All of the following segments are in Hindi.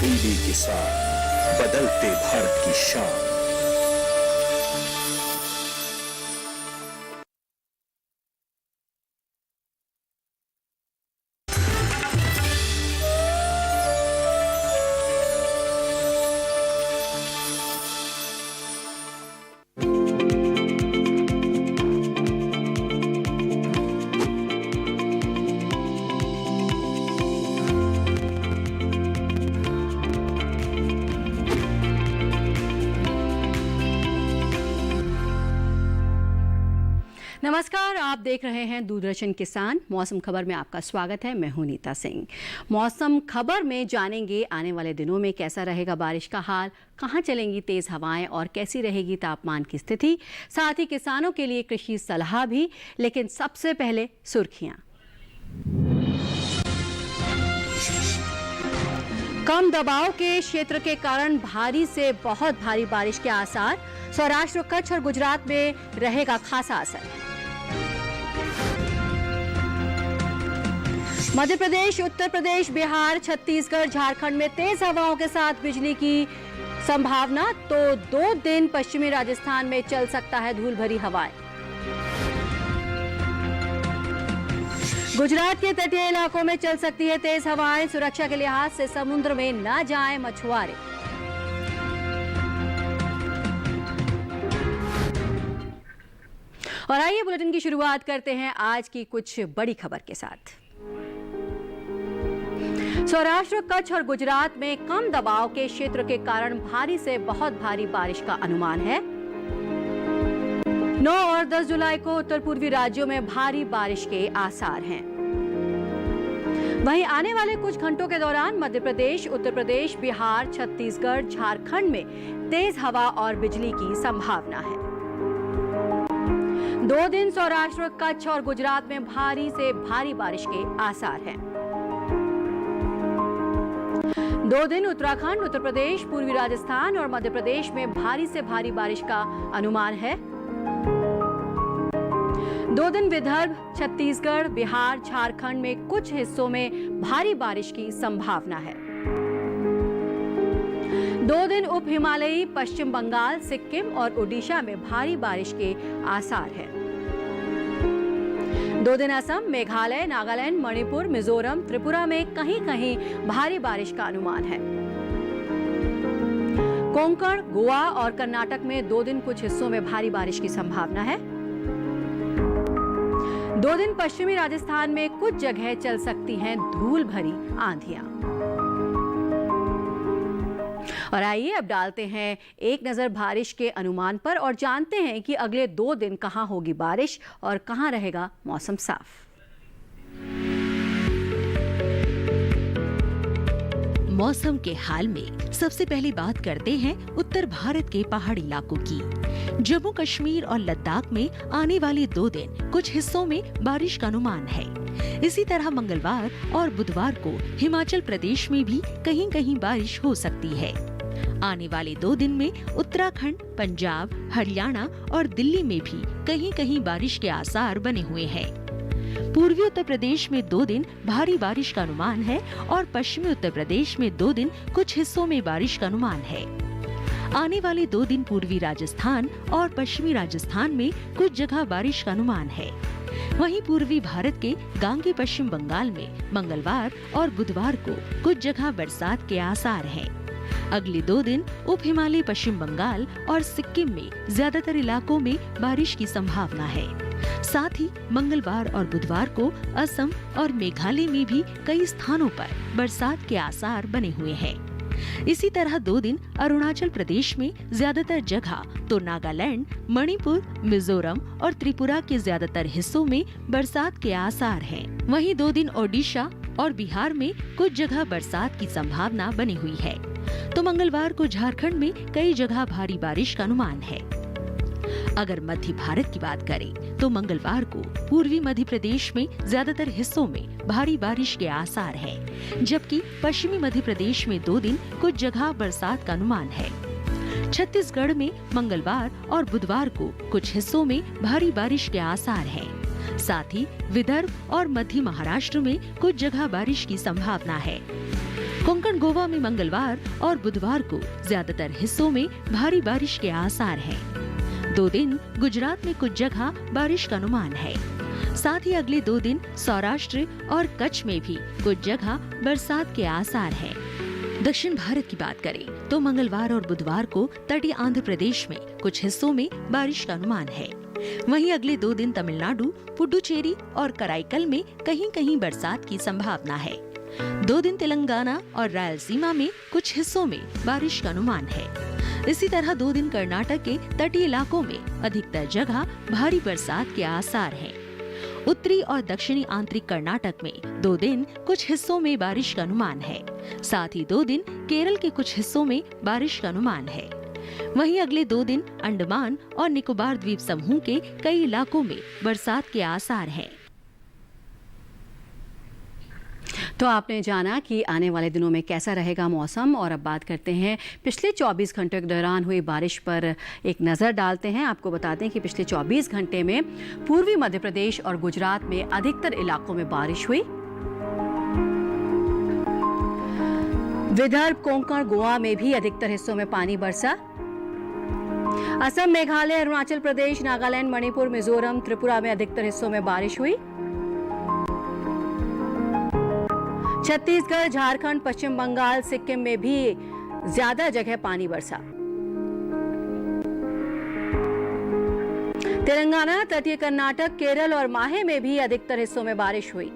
हिंदी किसान, बदलते भारत की शान। नमस्कार, आप देख रहे हैं दूरदर्शन किसान। मौसम खबर में आपका स्वागत है। मैं हूं नीता सिंह। मौसम खबर में जानेंगे आने वाले दिनों में कैसा रहेगा बारिश का हाल, कहां चलेंगी तेज हवाएं और कैसी रहेगी तापमान की स्थिति, साथ ही किसानों के लिए कृषि सलाह भी। लेकिन सबसे पहले सुर्खियां। कम दबाव के क्षेत्र के कारण भारी से बहुत भारी बारिश के आसार। सौराष्ट्र, कच्छ और गुजरात में रहेगा खासा असर। मध्य प्रदेश, उत्तर प्रदेश, बिहार, छत्तीसगढ़, झारखंड में तेज हवाओं के साथ बिजली की संभावना। तो 2 दिन पश्चिमी राजस्थान में चल सकता है धूल भरी हवाएं। गुजरात के तटीय इलाकों में चल सकती है तेज हवाएं। सुरक्षा के लिहाज से समुद्र में न जाएं मछुआरे। और आइए बुलेटिन की शुरुआत करते हैं आज की कुछ बड़ी खबर के साथ। सौराष्ट्र, कच्छ और गुजरात में कम दबाव के क्षेत्र के कारण भारी से बहुत भारी बारिश का अनुमान है। 9 और 10 जुलाई को उत्तर पूर्वी राज्यों में भारी बारिश के आसार हैं। वहीं आने वाले कुछ घंटों के दौरान मध्य प्रदेश, उत्तर प्रदेश, बिहार, छत्तीसगढ़, झारखंड में तेज हवा और बिजली की संभावना है। 2 दिन सौराष्ट्र, कच्छ और गुजरात में भारी से भारी बारिश के आसार हैं। 2 दिन उत्तराखंड, उत्तर प्रदेश, पूर्वी राजस्थान और मध्य प्रदेश में भारी से भारी बारिश का अनुमान है। 2 दिन विदर्भ, छत्तीसगढ़, बिहार, झारखंड में कुछ हिस्सों में भारी बारिश की संभावना है। 2 दिन उप हिमालयी, पश्चिम बंगाल, सिक्किम और ओडिशा में भारी बारिश के आसार हैं। 2 दिन असम, मेघालय, नागालैंड, मणिपुर, मिजोरम, त्रिपुरा में कहीं कहीं भारी बारिश का अनुमान है। कोंकण, गोवा और कर्नाटक में 2 दिन कुछ हिस्सों में भारी बारिश की संभावना है। 2 दिन पश्चिमी राजस्थान में कुछ जगह चल सकती हैं धूल भरी आंधियां। और आइए अब डालते हैं एक नजर बारिश के अनुमान पर और जानते हैं कि अगले 2 दिन कहां होगी बारिश और कहां रहेगा मौसम साफ। मौसम के हाल में सबसे पहले बात करते हैं उत्तर भारत के पहाड़ी इलाकों की। जम्मू कश्मीर और लद्दाख में आने वाले 2 दिन कुछ हिस्सों में बारिश का अनुमान है। इसी तरह मंगलवार और बुधवार को हिमाचल प्रदेश में भी कहीं कहीं बारिश हो सकती है। आने वाले 2 दिन में उत्तराखंड, पंजाब, हरियाणा और दिल्ली में भी कहीं कहीं बारिश के आसार बने हुए हैं। पूर्वी उत्तर प्रदेश में 2 दिन भारी बारिश का अनुमान है और पश्चिमी उत्तर प्रदेश में 2 दिन कुछ हिस्सों में बारिश का अनुमान है। आने वाले 2 दिन पूर्वी राजस्थान और पश्चिमी राजस्थान में कुछ जगह बारिश का अनुमान है। वहीं पूर्वी भारत के गांगे पश्चिम बंगाल में मंगलवार और बुधवार को कुछ जगह बरसात के आसार हैं। अगले 2 दिन उप हिमालय पश्चिम बंगाल और सिक्किम में ज्यादातर इलाकों में बारिश की संभावना है। साथ ही मंगलवार और बुधवार को असम और मेघालय में भी कई स्थानों पर बरसात के आसार बने हुए हैं। इसी तरह 2 दिन अरुणाचल प्रदेश में ज्यादातर जगह तो नागालैंड, मणिपुर, मिजोरम और त्रिपुरा के ज्यादातर हिस्सों में बरसात के आसार हैं। वहीं 2 दिन ओडिशा और बिहार में कुछ जगह बरसात की संभावना बनी हुई है। तो मंगलवार को झारखंड में कई जगह भारी बारिश का अनुमान है। अगर मध्य भारत की बात करें तो मंगलवार को पूर्वी मध्य प्रदेश में ज्यादातर हिस्सों में भारी बारिश के आसार हैं, जबकि पश्चिमी मध्य प्रदेश में 2 दिन कुछ जगह बरसात का अनुमान है। छत्तीसगढ़ में मंगलवार और बुधवार को कुछ हिस्सों में भारी बारिश के आसार हैं। साथ ही विदर्भ और मध्य महाराष्ट्र में कुछ जगह बारिश की संभावना है। कोंकण गोवा में मंगलवार और बुधवार को ज्यादातर हिस्सों में भारी बारिश के आसार हैं। 2 दिन गुजरात में कुछ जगह बारिश का अनुमान है। साथ ही अगले 2 दिन सौराष्ट्र और कच्छ में भी कुछ जगह बरसात के आसार हैं। दक्षिण भारत की बात करें तो मंगलवार और बुधवार को तटीय आंध्र प्रदेश में कुछ हिस्सों में बारिश का अनुमान है। वहीं अगले 2 दिन तमिलनाडु, पुडुचेरी और कराईकल में कहीं-कहीं बरसात की संभावना है। 2 दिन तेलंगाना और रायलसीमा में कुछ हिस्सों में बारिश का अनुमान है। इसी तरह 2 दिन कर्नाटक के तटीय इलाकों में अधिकतर जगह भारी बरसात के आसार हैं। उत्तरी और दक्षिणी आंतरिक कर्नाटक में 2 दिन कुछ हिस्सों में बारिश का अनुमान है। साथ ही 2 दिन केरल के कुछ हिस्सों में बारिश का अनुमान है। वहीं अगले 2 दिन अंडमान और निकोबार द्वीप समूह के कई इलाकों में बरसात के आसार हैं। तो आपने जाना कि आने वाले दिनों में कैसा रहेगा मौसम, और अब बात करते हैं पिछले 24 घंटों के दौरान हुई बारिश पर एक नज़र डालते हैं। आपको बताते हैं कि पिछले 24 घंटे में पूर्वी मध्य प्रदेश और गुजरात में अधिकतर इलाकों में बारिश हुई। विदर्भ, कोंकण, गोवा में भी अधिकतर हिस्सों में पानी बरसा। असम, मेघालय, अरुणाचल प्रदेश, नागालैंड, मणिपुर, मिजोरम, त्रिपुरा में अधिकतर हिस्सों में बारिश हुई। छत्तीसगढ़, झारखंड, पश्चिम बंगाल, सिक्किम में भी ज्यादा जगह पानी बरसा। तेलंगाना, तटीय कर्नाटक, केरल और माहे में भी अधिकतर हिस्सों में बारिश हुई।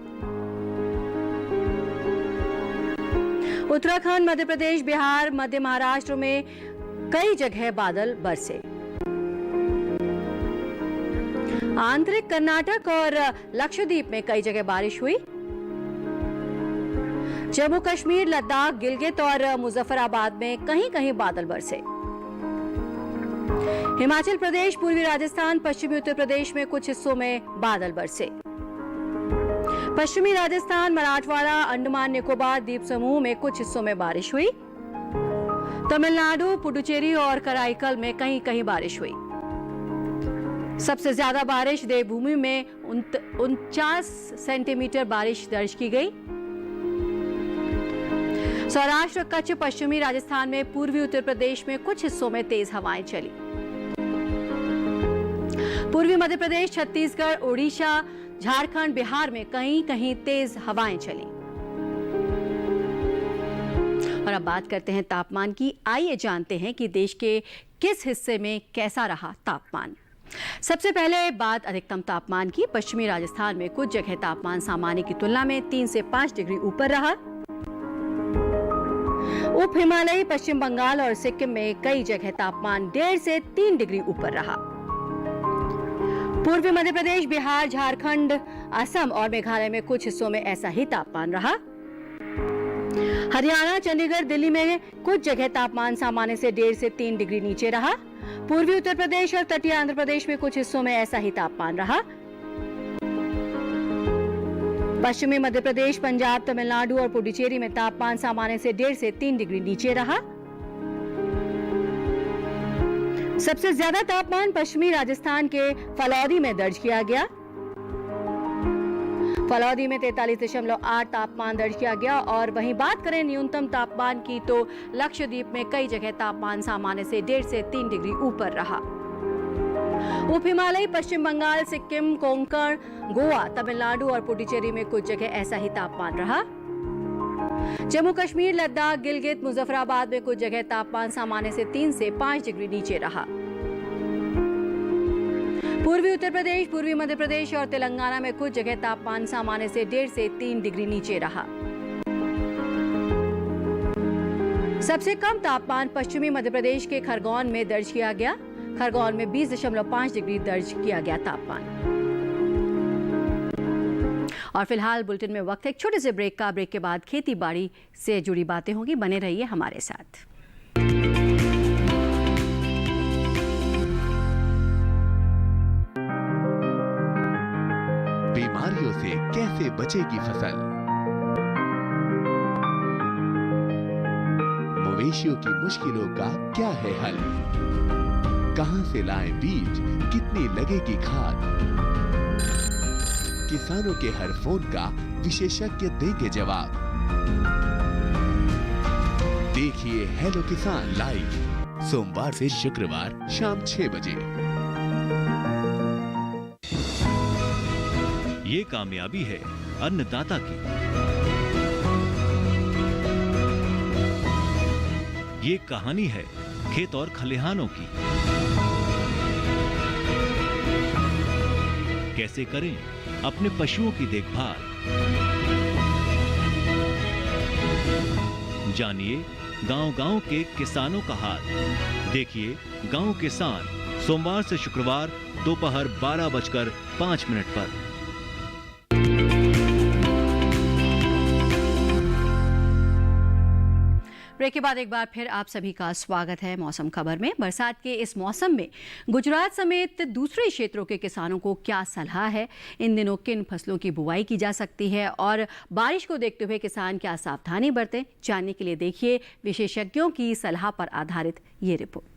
उत्तराखंड, मध्य प्रदेश, बिहार, मध्य महाराष्ट्र में कई जगह बादल बरसे। आंतरिक कर्नाटक और लक्षद्वीप में कई जगह बारिश हुई। जम्मू कश्मीर, लद्दाख, गिलगित और मुजफ्फराबाद में कहीं-कहीं बादल बरसे। हिमाचल प्रदेश, पूर्वी राजस्थान, पश्चिमी उत्तर प्रदेश में कुछ हिस्सों में बादल बरसे। पश्चिमी राजस्थान, मराठवाड़ा, अंडमान निकोबार द्वीप समूह में कुछ हिस्सों में बारिश हुई। तमिलनाडु, पुडुचेरी और कराईकल में कहीं-कहीं बारिश हुई। सबसे ज्यादा बारिश देवभूमि में 49 सेंटीमीटर बारिश दर्ज की गई। सौराष्ट्र, कच्छ, पश्चिमी राजस्थान में पूर्वी उत्तर प्रदेश में कुछ हिस्सों में तेज हवाएं चली। पूर्वी मध्य प्रदेश, छत्तीसगढ़, ओडिशा, झारखंड, बिहार में कहीं-कहीं तेज हवाएं चली। और अब बात करते हैं तापमान की। आइए जानते हैं कि देश के किस हिस्से में कैसा रहा तापमान। सबसे पहले बात अधिकतम तापमान की। पश्चिमी राजस्थान में कुछ जगह तापमान सामान्य की तुलना में 3 से 5 डिग्री ऊपर रहा। उप हिमालयी पश्चिम बंगाल और सिक्किम में कई जगह तापमान 1.5 से 3 डिग्री ऊपर रहा। पूर्वी मध्य प्रदेश, बिहार, झारखंड, असम और मेघालय में कुछ हिस्सों में ऐसा ही तापमान रहा। हरियाणा, चंडीगढ़, दिल्ली में कुछ जगह तापमान सामान्य से 1.5 से 3 डिग्री नीचे रहा। पूर्वी उत्तर प्रदेश और तटीय आंध्र प्रदेश में कुछ हिस्सों में ऐसा ही तापमान रहा। पश्चिमी मध्य प्रदेश, पंजाब, तमिलनाडु और पुडुचेरी में तापमान सामान्य से 1.5 से 3 डिग्री नीचे रहा। सबसे ज्यादा तापमान पश्चिमी राजस्थान के फलौदी में दर्ज किया गया। फलौदी में 43.8 तापमान दर्ज किया गया। और वहीं बात करें न्यूनतम तापमान की तो लक्षद्वीप में कई जगह तापमान सामान्य से 1.5 से 3 डिग्री ऊपर रहा। उप हिमालयी पश्चिम बंगाल, सिक्किम, कोंकण, गोवा, तमिलनाडु और पुडुचेरी में कुछ जगह ऐसा ही तापमान रहा। जम्मू कश्मीर, लद्दाख, गिलगित, मुजफ्फराबाद में कुछ जगह तापमान सामान्य से 3 से 5 डिग्री नीचे रहा। पूर्वी उत्तर प्रदेश, पूर्वी मध्य प्रदेश और तेलंगाना में कुछ जगह तापमान सामान्य से 1.5 से 3 डिग्री नीचे रहा। सबसे कम तापमान पश्चिमी मध्य प्रदेश के खरगोन में दर्ज किया गया। खरगोन में 20.5 डिग्री दर्ज किया गया तापमान। और फिलहाल बुलेटिन में वक्त है एक छोटे से ब्रेक का। ब्रेक के बाद खेती बाड़ी से जुड़ी बातें होंगी। बने रहिए हमारे साथ। बीमारियों से कैसे बचेगी फसल? मवेशियों की मुश्किलों का क्या है हल? कहां से लाएं बीज, कितनी लगेगी खाद? किसानों के हर फोन का विशेषज्ञ देंगे जवाब। देखिए हेलो किसान लाइव सोमवार से शुक्रवार शाम 6 बजे। ये कामयाबी है अन्नदाता की। ये कहानी है खेत और खलिहानों की। कैसे करें अपने पशुओं की देखभाल, जानिए गांव-गांव के किसानों का हाल। देखिए गांव किसान सोमवार से शुक्रवार दोपहर 12:05 पर। ब्रेक के बाद एक बार फिर आप सभी का स्वागत है मौसम खबर में। बरसात के इस मौसम में गुजरात समेत दूसरे क्षेत्रों के किसानों को क्या सलाह है, इन दिनों किन फसलों की बुआई की जा सकती है और बारिश को देखते हुए किसान क्या सावधानी बरतें, जानने के लिए देखिए विशेषज्ञों की सलाह पर आधारित ये रिपोर्ट।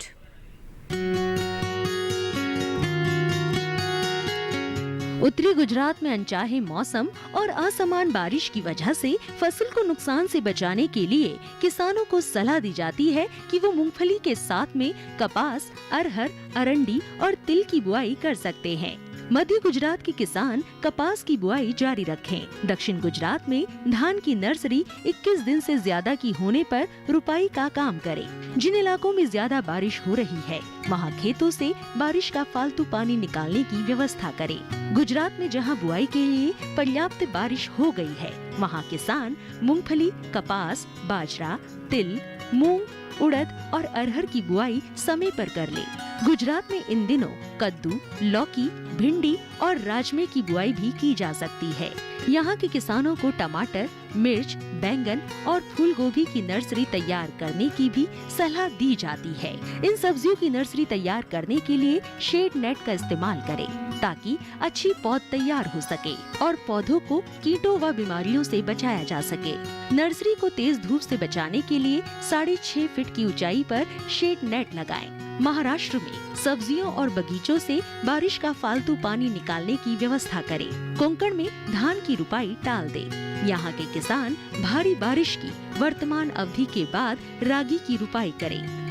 उत्तरी गुजरात में अनचाहे मौसम और असमान बारिश की वजह से फसल को नुकसान से बचाने के लिए किसानों को सलाह दी जाती है कि वो मूंगफली के साथ में कपास, अरहर, अरंडी और तिल की बुआई कर सकते हैं। मध्य गुजरात के किसान कपास की बुआई जारी रखें। दक्षिण गुजरात में धान की नर्सरी 21 दिन से ज्यादा की होने पर रुपाई का काम करे। जिन इलाकों में ज्यादा बारिश हो रही है वहां खेतों से बारिश का फालतू पानी निकालने की व्यवस्था करे। गुजरात में जहां बुआई के लिए पर्याप्त बारिश हो गई है वहां किसान मूंगफली, कपास, बाजरा, तिल, मूंग, उड़द और अरहर की बुआई समय पर कर ले। गुजरात में इन दिनों कद्दू, लौकी, भिंडी और राजमे की बुआई भी की जा सकती है। यहाँ के किसानों को टमाटर, मिर्च, बैंगन और फूल गोभी की नर्सरी तैयार करने की भी सलाह दी जाती है। इन सब्जियों की नर्सरी तैयार करने के लिए शेड नेट का इस्तेमाल करें ताकि अच्छी पौध तैयार हो सके और पौधों को कीटों व बीमारियों से बचाया जा सके। नर्सरी को तेज धूप से बचाने के लिए 6.5 फीट की ऊंचाई पर शेड नेट लगाएं। महाराष्ट्र में सब्जियों और बगीचों से बारिश का फालतू पानी निकालने की व्यवस्था करें। कोंकण में धान की रुपाई टाल दे। यहाँ के किसान भारी बारिश की वर्तमान अवधि के बाद रागी की रुपाई करें।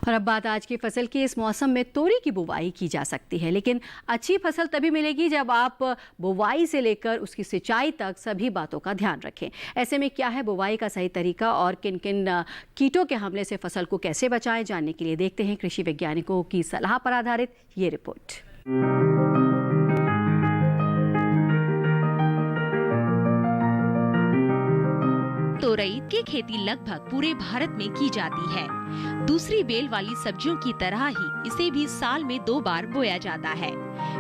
और अब बात आज की फसल की। इस मौसम में तोरी की बुवाई की जा सकती है, लेकिन अच्छी फसल तभी मिलेगी जब आप बुवाई से लेकर उसकी सिंचाई तक सभी बातों का ध्यान रखें। ऐसे में क्या है बुवाई का सही तरीका और किन किन कीटों के हमले से फसल को कैसे बचाएं, जानने के लिए देखते हैं कृषि वैज्ञानिकों की सलाह पर आधारित ये रिपोर्ट। तोरई की खेती लगभग पूरे भारत में की जाती है। दूसरी बेल वाली सब्जियों की तरह ही इसे भी साल में 2 बार बोया जाता है,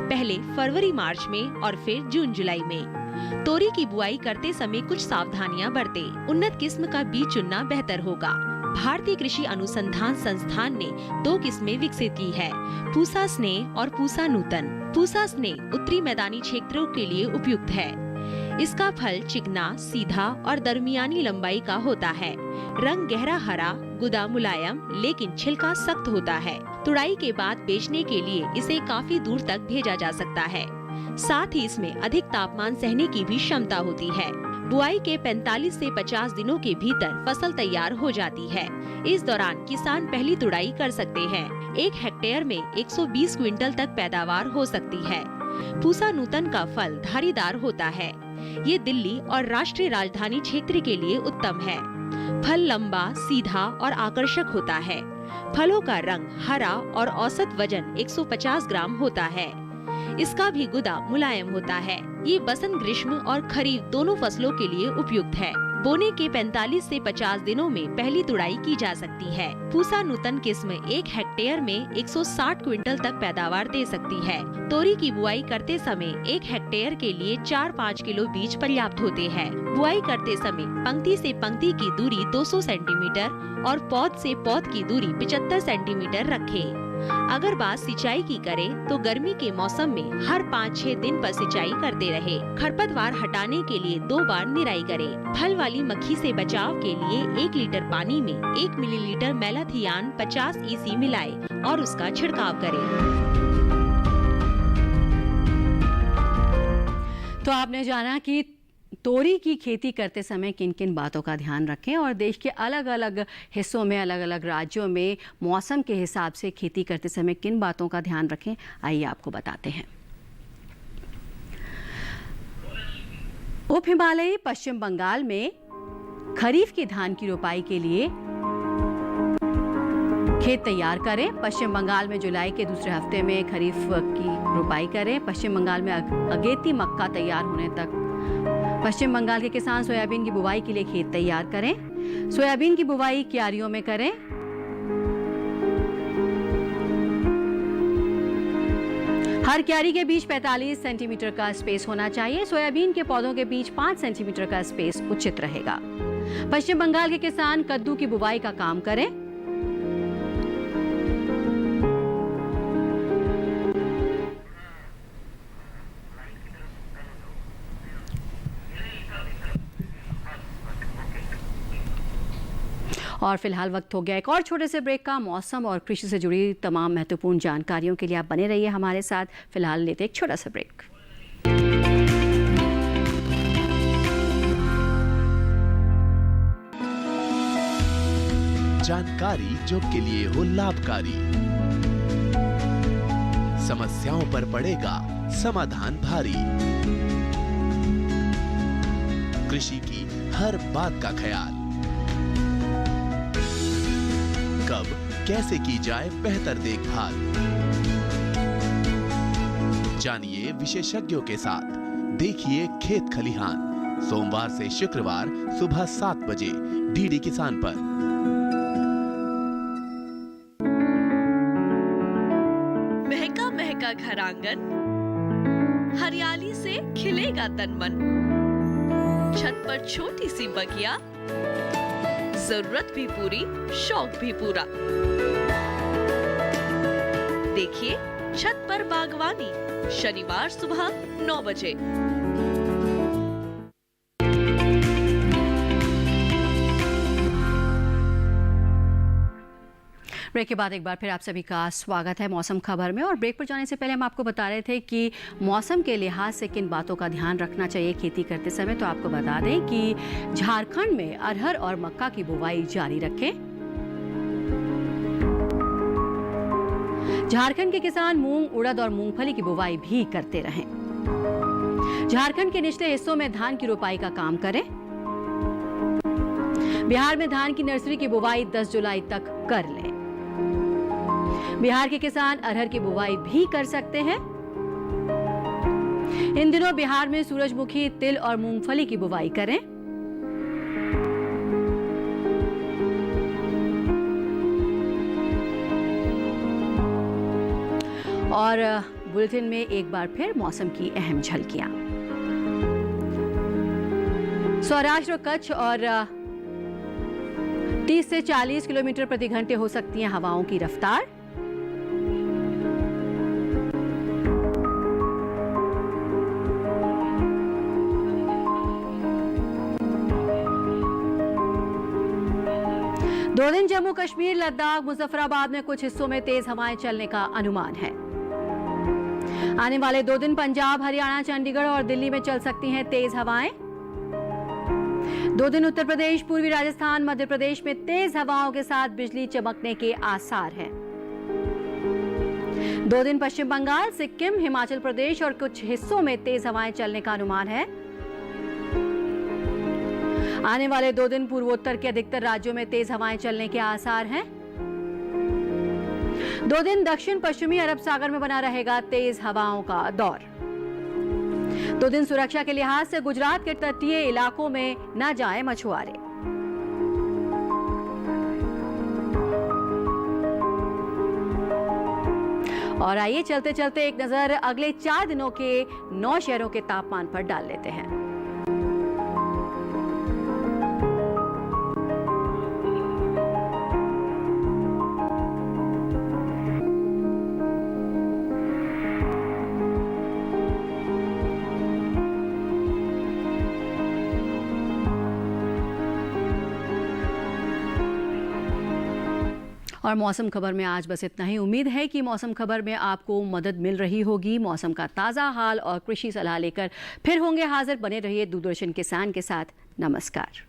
पहले फरवरी मार्च में और फिर जून जुलाई में। तोरी की बुआई करते समय कुछ सावधानियां बरतें। उन्नत किस्म का बीज चुनना बेहतर होगा। भारतीय कृषि अनुसंधान संस्थान ने 2 किस्में विकसित की है, पूसा स्नेह और पूसा नूतन। पूसा स्नेह उत्तरी मैदानी क्षेत्रों के लिए उपयुक्त है। इसका फल चिकना, सीधा और दरमियानी लंबाई का होता है। रंग गहरा हरा, गुदा मुलायम लेकिन छिलका सख्त होता है। तुड़ाई के बाद बेचने के लिए इसे काफी दूर तक भेजा जा सकता है। साथ ही इसमें अधिक तापमान सहने की भी क्षमता होती है। बुआई के 45 से 50 दिनों के भीतर फसल तैयार हो जाती है। इस दौरान किसान पहली तुड़ाई कर सकते हैं। 1 हेक्टेयर में 120 क्विंटल तक पैदावार हो सकती है। पूसा नूतन का फल धारीदार होता है। ये दिल्ली और राष्ट्रीय राजधानी क्षेत्र के लिए उत्तम है। फल लंबा, सीधा और आकर्षक होता है। फलों का रंग हरा और औसत वजन 150 ग्राम होता है। इसका भी गुदा मुलायम होता है। ये बसंत, ग्रीष्म और खरीफ दोनों फसलों के लिए उपयुक्त है। बोने के 45 से 50 दिनों में पहली तुड़ाई की जा सकती है। पूसा नूतन किस्म 1 हेक्टेयर में 160 क्विंटल तक पैदावार दे सकती है। तोरी की बुआई करते समय 1 हेक्टेयर के लिए 4-5 किलो बीज पर्याप्त होते हैं। बुआई करते समय पंक्ति से पंक्ति की दूरी 200 सेंटीमीटर और पौध से पौध की दूरी 75 सेंटीमीटर रखें। अगर बात सिंचाई की करें तो गर्मी के मौसम में हर 5-6 दिन पर सिंचाई करते रहे। खरपतवार हटाने के लिए 2 बार निराई करें। फल वाली मक्खी से बचाव के लिए 1 लीटर पानी में 1 मिलीलीटर मेलाथियान 50 EC मिलाएं और उसका छिड़काव करें। तो आपने जाना कि तोरी की खेती करते समय किन किन बातों का ध्यान रखें और देश के अलग अलग हिस्सों में, अलग अलग राज्यों में मौसम के हिसाब से खेती करते समय किन बातों का ध्यान रखें, आइए आपको बताते हैं। उप हिमालयी पश्चिम बंगाल में खरीफ की धान की रोपाई के लिए खेत तैयार करें। पश्चिम बंगाल में जुलाई के दूसरे हफ्ते में खरीफ की रोपाई करें। पश्चिम बंगाल में अगेती मक्का तैयार होने तक पश्चिम बंगाल के किसान सोयाबीन की बुवाई के लिए खेत तैयार करें। सोयाबीन की बुवाई क्यारियों में करें। हर क्यारी के बीच 45 सेंटीमीटर का स्पेस होना चाहिए। सोयाबीन के पौधों के बीच 5 सेंटीमीटर का स्पेस उचित रहेगा। पश्चिम बंगाल के किसान कद्दू की बुवाई का काम करें। और फिलहाल वक्त हो गया एक और छोटे से ब्रेक का। मौसम और कृषि से जुड़ी तमाम महत्वपूर्ण जानकारियों के लिए आप बने रहिए हमारे साथ। फिलहाल लेते एक छोटा सा ब्रेक। जानकारी जो के लिए हो लाभकारी, समस्याओं पर पड़ेगा समाधान भारी, कृषि की हर बात का ख्याल, कब कैसे की जाए बेहतर देखभाल, जानिए विशेषज्ञों के साथ। देखिए खेत खलिहान सोमवार से शुक्रवार सुबह 7 बजे डीडी किसान पर। महका महका घर आंगन, हरियाली से खिलेगा तन मन, छत पर छोटी सी बगिया, जरूरत भी पूरी शौक भी पूरा। देखिए छत पर बागवानी शनिवार सुबह 9 बजे। ब्रेक के बाद एक बार फिर आप सभी का स्वागत है मौसम खबर में। और ब्रेक पर जाने से पहले हम आपको बता रहे थे कि मौसम के लिहाज से किन बातों का ध्यान रखना चाहिए खेती करते समय। तो आपको बता दें कि झारखंड में अरहर और मक्का की बुवाई जारी रखें। झारखंड के किसान मूंग, उड़द और मूंगफली की बुवाई भी करते रहें। झारखंड के निचले हिस्सों में धान की रोपाई का काम करें। बिहार में धान की नर्सरी की बुवाई 10 जुलाई तक कर लें। बिहार के किसान अरहर की बुवाई भी कर सकते हैं। इन दिनों बिहार में सूरजमुखी, तिल और मूंगफली की बुवाई करें। और बुलेटिन में एक बार फिर मौसम की अहम झलकियां। सौराष्ट्र, कच्छ और 30 से 40 किलोमीटर प्रति घंटे हो सकती है हवाओं की रफ्तार। दो दिन जम्मू कश्मीर, लद्दाख, मुजफ्फराबाद में कुछ हिस्सों में तेज हवाएं चलने का अनुमान है। आने वाले 2 दिन पंजाब, हरियाणा, चंडीगढ़ और दिल्ली में चल सकती हैं तेज हवाएं। 2 दिन उत्तर प्रदेश, पूर्वी राजस्थान, मध्य प्रदेश में तेज हवाओं के साथ बिजली चमकने के आसार हैं। 2 दिन पश्चिम बंगाल, सिक्किम, हिमाचल प्रदेश और कुछ हिस्सों में तेज हवाएं चलने का अनुमान है। आने वाले 2 दिन पूर्वोत्तर के अधिकतर राज्यों में तेज हवाएं चलने के आसार हैं। 2 दिन दक्षिण पश्चिमी अरब सागर में बना रहेगा तेज हवाओं का दौर। 2 दिन सुरक्षा के लिहाज से गुजरात के तटीय इलाकों में न जाएं मछुआरे। और आइए चलते चलते एक नजर अगले 4 दिनों के 9 शहरों के तापमान पर डाल लेते हैं। और मौसम खबर में आज बस इतना ही। उम्मीद है कि मौसम खबर में आपको मदद मिल रही होगी। मौसम का ताज़ा हाल और कृषि सलाह लेकर फिर होंगे हाजिर। बने रहिए दूरदर्शन किसान के साथ। नमस्कार।